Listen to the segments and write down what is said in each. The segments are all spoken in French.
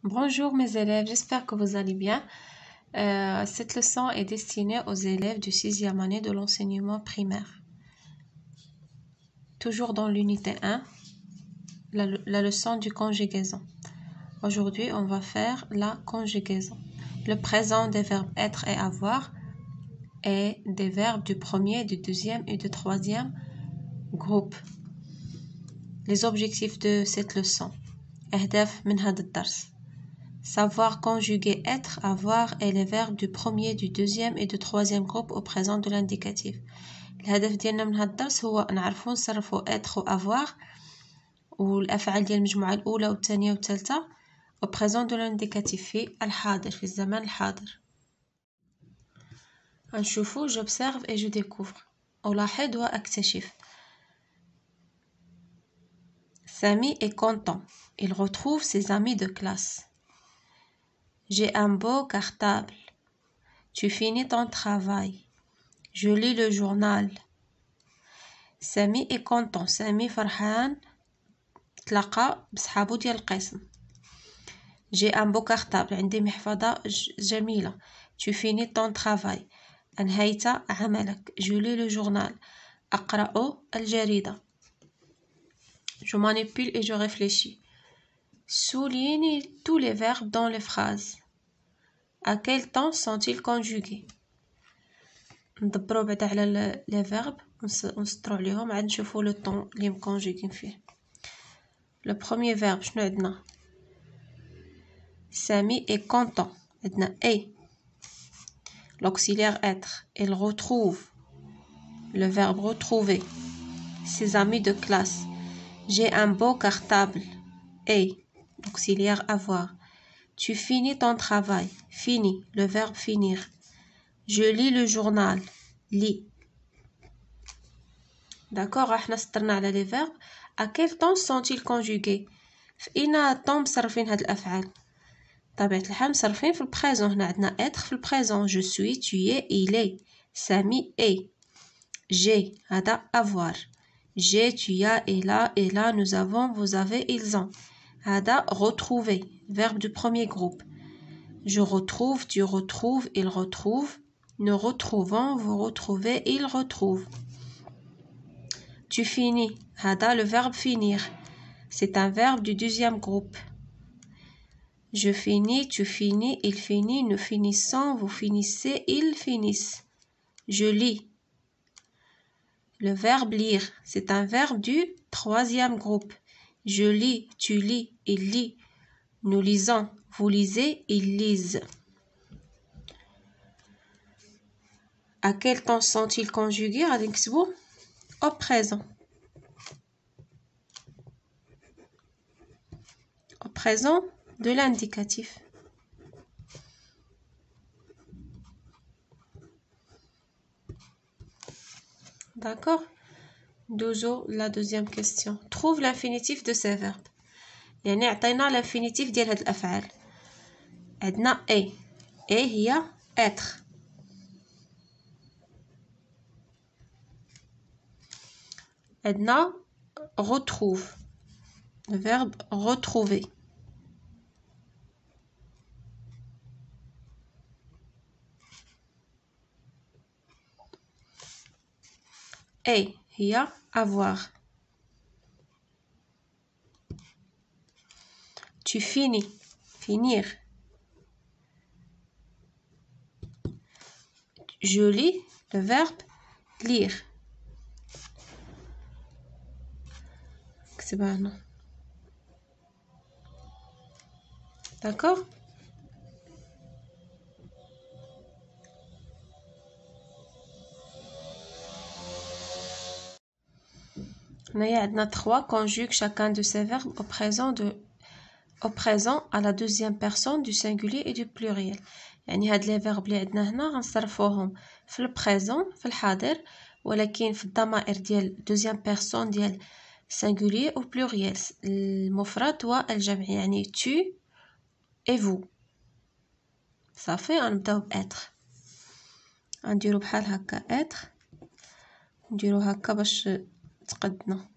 Bonjour mes élèves, j'espère que vous allez bien. Cette leçon est destinée aux élèves du 6e année de l'enseignement primaire. Toujours dans l'unité 1, la leçon du conjugaison. Aujourd'hui, on va faire la conjugaison. Le présent des verbes être et avoir et des verbes du premier, du deuxième et du troisième groupe. Les objectifs de cette leçon. أهداف من هذا الدرس. Savoir conjuguer être, avoir et les verbes du premier, du deuxième et du troisième groupe au présent de l'indicatif. الهدف ديالنا من هذا الدرس هو نعرفو نصرفو être و avoir والأفعال ديال المجموعة الأولى والثانية والثالثة au présent de l'indicatif في الحاضر في الزمان الحاضر. نشوفو j'observe et je découvre. ألاحظ وأكتشف. Samy est content. Il retrouve ses amis de classe. J'ai un beau cartable. Tu finis ton travail. Je lis le journal. Samy est content. Samy فرحان تلاقى بصحابو ديال القسم. J'ai un beau cartable. عندي محفظة جميلة. Tu finis ton travail. أنهيت عملك. Je lis le journal. أقرأ الجريدة. Je manipule et je réfléchis. Souligne tous les verbes dans les phrases. À quel temps sont-ils conjugués? ندبرو بعدا على les verbes ونسطرو عليهم عاد نشوفو لو طون اللي مكونجيغين فيه. Le premier verbe شنو عندنا؟ Samy est content. عندنا est. L'auxiliaire être. Il retrouve. Le verbe retrouver. Ses amis de classe. J'ai un beau cartable. Et. L'auxiliaire avoir. Tu finis ton travail. Fini. Le verbe finir. Je lis le journal. Lis. D'accord, احنا سطرنا على les verbes. À quel temps sont-ils conjugués؟ في أين temps مصرفين هاد الأفعال؟ طبيعة الحال مصرفين في البريزون. هنا عندنا être في البريزون. Je suis, tu es, il est. Samy est. J'ai هذا avoir. J'ai, tu as, il a, elle a, nous avons, vous avez, ils ont. هذا retrouver. Verbe du premier groupe. Je retrouve, tu retrouves, il retrouve. Nous retrouvons, vous retrouvez, il retrouve. Tu finis. هذا le verbe finir. C'est un verbe du deuxième groupe. Je finis, tu finis, il finit, nous finissons, vous finissez, ils finissent. Je lis. Le verbe lire, c'est un verbe du troisième groupe. Je lis, tu lis, il lit. Nous lisons, vous lisez, ils lisent. À quel temps sont-ils conjugués? Au présent. Au présent de l'indicatif. D'accord? Dozo, la deuxième question. Trouve l'infinitif de ces verbes. يعني عطينا l'infinitif ديال هاد الأفعال. عندنا est. est هي être. عندنا retrouve. Le verbe retrouver. Et هي avoir. Tu finis. Finir. Je lis. Le verbe lire. D'accord? On a 3 conjugues chacun de ces verbes au présent à la deuxième personne du singulier et du pluriel. يعني هاد les verbes اللي عندنا هنا غنصرفوهم في البريزون في الحاضر ولكن في الضمائر ديال deuxième personne ديال singulier ou pluriel المفرد والجمع يعني tu et vous. صافي غنبداو بêtre. غنديرو بحال هكا être نديرو هكا باش تقدنا.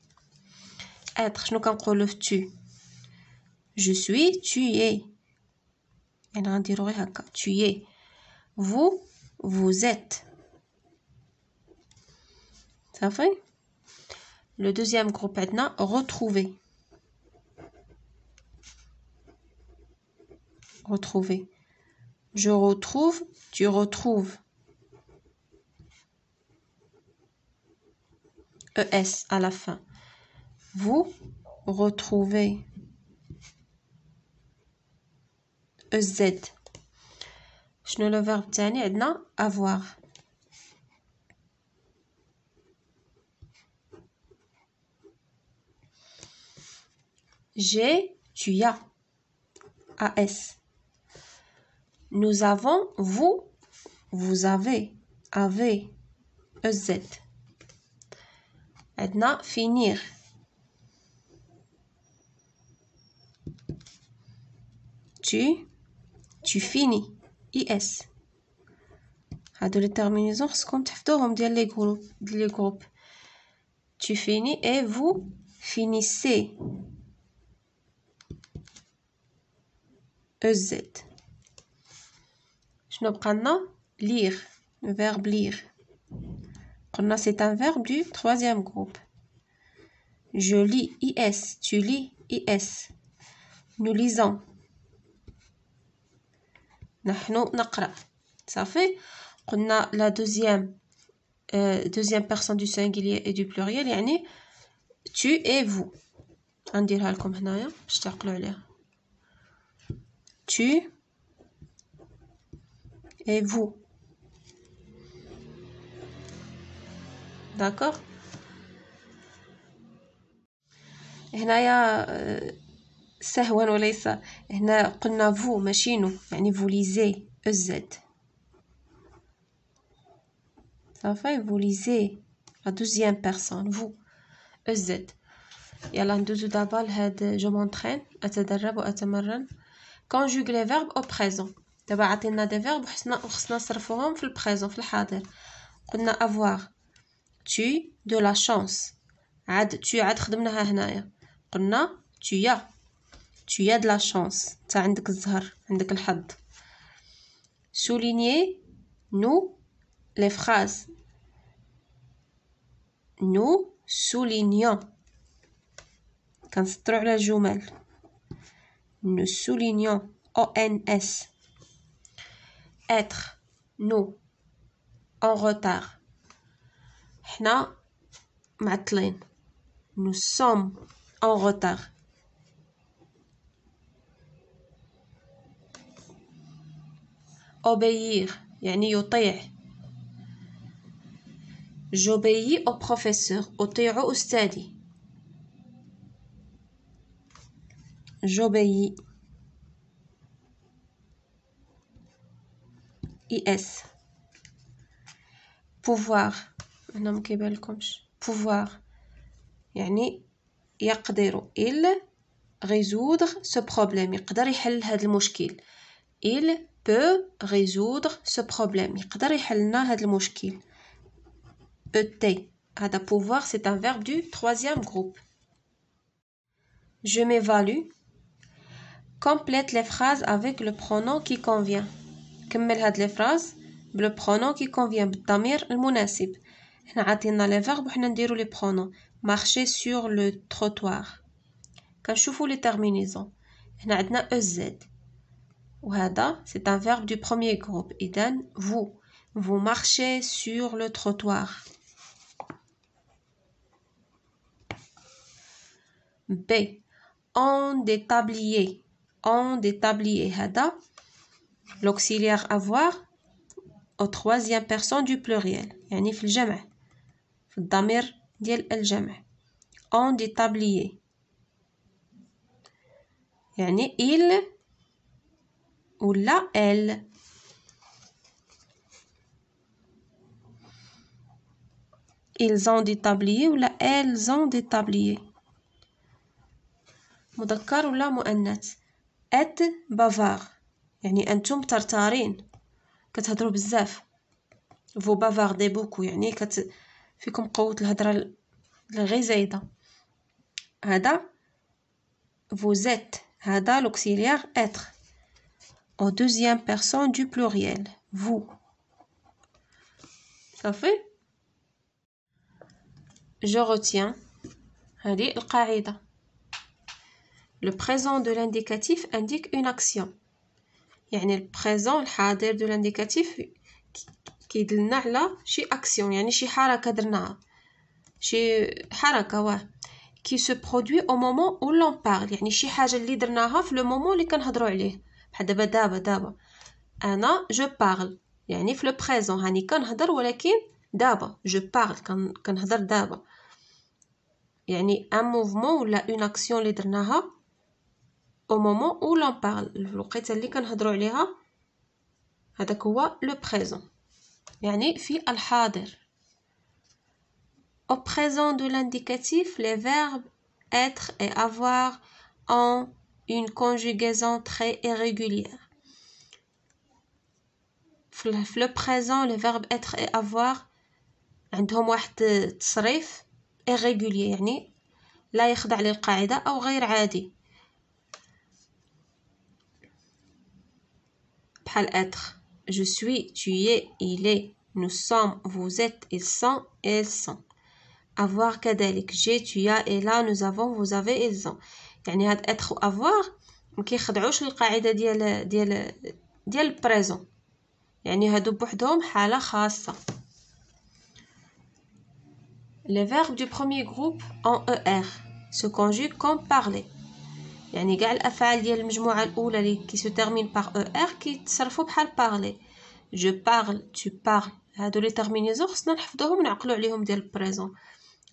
être شنو كنقولو في tu? Je suis, tu es. يعني غنديرو غير هكا tu es vous vous êtes صافي. le deuxième groupe عندنا retrouver retrouver je retrouve tu retrouves ES à la fin vous retrouvez EZ. شنو le verbe الثاني عندنا avoir j'ai tu as AS. nous avons vous avez EZ. عندنا finir tu finis IS. هادو لي terminaisons خصكم تحفظوهم ديال لي جروب tu finis et vous finissez EZ. شنو بقى لنا lire le verbe lire قلنا c'est un verbe du troisième groupe je lis IS tu lis IS nous lisons نحن نقرأ صافي. قلنا la deuxième personne du singulier et du pluriel يعني tu et vous. غنديرها لكم هنايا باش تعقلوا عليها tu et vous. d'accord. هنايا سهوا وليس هنا قلنا vous ماشي نو يعني vous lisez EZ صافي vous lisez la deuxième personne vous EZ. يلا ندوزو دابا لهاد جو مونطرين أتدرب وأتمرن conjugue les verbes au présent. دابا عطينا دي فيرب وخصنا نصرفوهم في البريزون في الحاضر. قلنا avoir tu de la chance عاد خدمناها هنايا قلنا tu as de la chance تا عندك الزهر عندك الحظ. souligner nous les phrases nous soulignons كنسطرو على الجمل nous soulignons ONS. être nous en retard حنا معطلين nous sommes en retard. obéir يعني يطيع j'obéis au professeur أطيع أستاذي j'obéis IS. pouvoir هنا مكيبانلكمش pouvoir يعني يقدر il résoudre ce problème يقدر يحل هذا المشكل il peut résoudre ce problème يقدر يحل لنا هذا المشكل. ET هذا pouvoir c'est un verbe du troisième groupe. je m'évalue complète les phrases avec le pronom qui convient. كمل هاد لي فراز بلو pronom qui convient بالضمير المناسب. هنا عطينا لي فيرب وحنا نديرو لي pronom. marcher sur le trottoir كنشوفو لي terminaisons. هنا عندنا EZ وهذا c'est un verbe du premier groupe. إذن vous marchez sur le trottoir. B on des tabliers هذا l'auxiliaire avoir au troisième personne du pluriel يعني في الجمع في الضمير ديال الجمع. on des tabliers يعني il ولا elle. ils ont des tabliers ولا elles ont des tabliers. مذكر ولا مؤنث. êtes bavard يعني أنتم ترتارين كتهضروا بزاف. vous bavardez beaucoup يعني فيكم قوة الهضرة غير زايدة. هذا vous êtes هذا l'auxiliaire être. au deuxième personne du pluriel. Vous. Ça fait? Je retiens. هذه القاعدة. Le présent de l'indicatif indique une action. يعني البريزون الحاضر de l'indicatif كيدلنا على شي action يعني شي حركة درناها. شي حركة واه. Qui se produit au moment où l'on parle. يعني شي حاجة اللي درناها في le moment اللي كنهضروا عليه. بحال دابا أنا je parle. يعني في le présent هاني كنهضر ولكن دابا je parle كنهضر دابا. يعني un mouvement ولا une action اللي درناها au moment où l'on parle. الوقيته اللي كنهضروا عليها هذاك هو le présent. يعني في الحاضر. Au présent de l'indicatif, les verbes être et avoir ont une conjugaison très irrégulière. في le présent, les verbes être et avoir عندهم واحد التصريف irrégulier يعني لا يخضع للقاعدة أو غير عادي. بحال être. Je suis, tu es, il est, nous sommes, vous êtes, ils sont, elles sont. avoir كذلك. j'ai, tu as, et là, nous avons, vous avez, ils ont. يعني هاد être و avoir ما كيخضعوش للقاعدة ديال البريزون. يعني هادو بوحدهم حالة خاصة. Les verbes du premier groupe en ER se conjuguent comme parler. يعني كاع الأفعال ديال المجموعة الأولى اللي qui se termine par ER كيتصرفوا بحال parler. je parle, tu parles. هادو لي terminaisons خصنا نحفظوهم ونعقلوا عليهم ديال البريزون.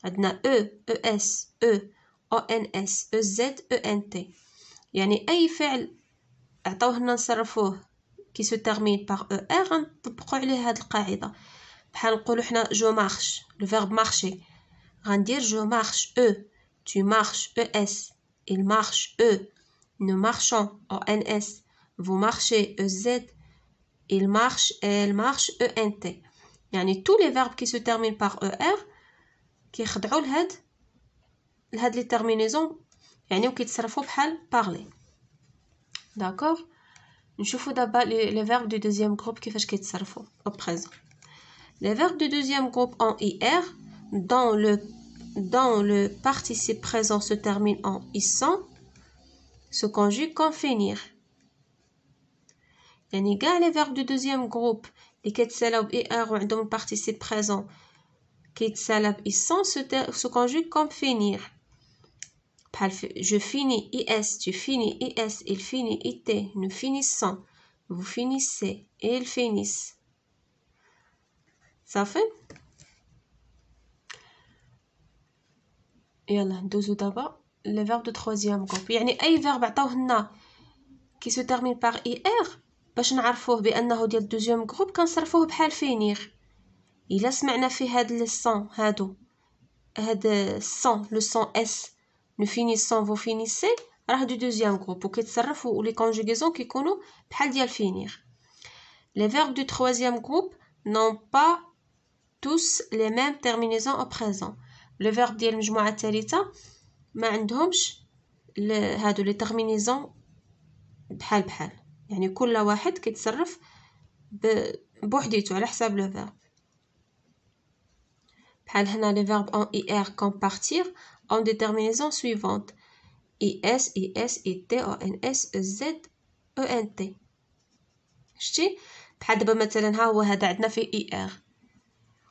عندنا E, ES, E, ONS, EZ, ENT. يعني أي فعل عطاوه لنا نصرفوه qui se termine par ER غنطبقوا عليه هاد القاعدة. بحال نقولوا حنا je marche, le verbe marcher. غندير je marche, E, tu marches, ES, il marche, E, nous marchons, ONS, vous marchez, EZ, il marche, elle marche, ENT. يعني tous les verbes qui se terminent par ER كيخضعوا لهاد لي terminaisons يعني وكيتصرفوا بحال parler. d'accord. نشوفوا دابا les verbes du deuxième groupe كيفاش كيتصرفوا au présent. les verbes du deuxième groupe en IR dont le participe présent se termine en ISSAN se conjuguent comme finir. يعني كاع les verbes du deuxième groupe اللي كيتسالاو ب IR وعندهم participe présent كيتسالى ب ISSAN se conjuguent comme finir. بحال je finis IS, tu finis IS, il finit IT, nous finissons, vous finissez, et ils finissent. Ça fait. يلا ندوزو دابا les verbes de troisième groupe. يعني أي verbe عطاوه لنا qui se termine par IR باش نعرفوه بأنه ديال deuxième groupe كنصرفوه بحال finir. إلا سمعنا فيه هاد لي son هادو هاد son le son S nous finissons vous finissez راه du deuxième groupe وكيتصرف و les conjugaisons كيكونوا بحال ديال finir. les verbes du troisième groupe n'ont pas tous les mêmes terminaisons au présent. le verbe ديال المجموعة الثالثة ما عندهمش هادو لي terminaisons بحال يعني كل واحد كيتصرف بوحديته على حساب لو verbe. بحال هنا les verbes en IR comme partir ont des terminaisons suivantes. IS, IS, IT, ONS, EZ, ENT. شتي بحال دابا مثلا ها هو هذا عندنا فيه IR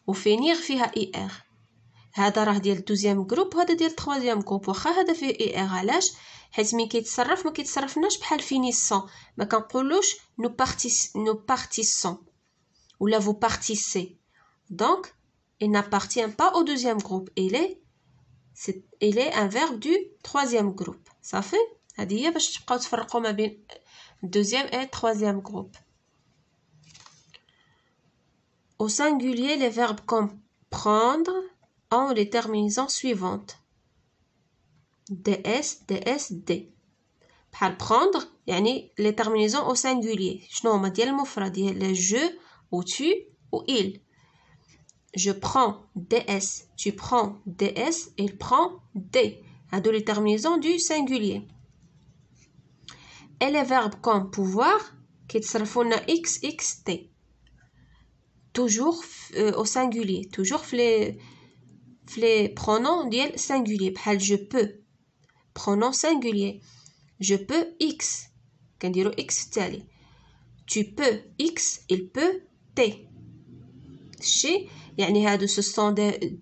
وفينيغ فيها IR. هذا راه ديال الدوزيام جروب وهذا ديال التروازيام جروب. واخا هذا فيه IR علاش؟ حيت ملي كيتصرف ما كيتصرفناش بحال فينيسون. ما كنقولوش nous partissons ولا vous partissez. donc il n'appartient pas au deuxième groupe. il est un verbe du troisième groupe. صافي هذه هي باش تبقاو تفرقوا ما بين deuxième et troisième groupe. au singulier les verbes comme prendre ont les terminaisons suivantes. ds ds d. بحال prendre يعني les terminaisons au singulier شنو هما ديال المفرد ديال je ou tu ou il. je prends DS, tu prends DS, il prend D. هادو les terminaisons du singulier. Et les verbes comme pouvoir كيتصرفوا لنا x x t toujours au singulier toujours في les pronoms ديال singulier بحال je peux pronom singulier je peux x كنديرو x التالي tu peux x il peut t شي يعني هادو ce sont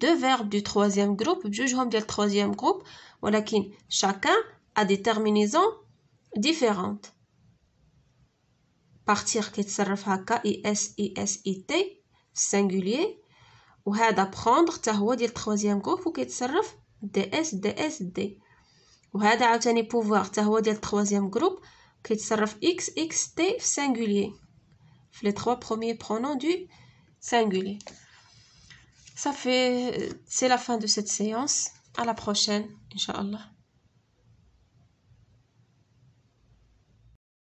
deux verbes du troisième groupe بجوجهم ديال troisième groupe ولكن chacun a des terminaisons différentes partir كيتصرف هكا is it singulier وهذا prendre حتى هو ديال troisième groupe وكيتصرف ds d وهذا عاوتاني pouvoir حتى هو ديال troisième groupe كيتصرف x x t في singulier في les trois premiers pronoms du singulier. Ça fait c'est la fin de cette séance. À la prochaine, Inch'Allah.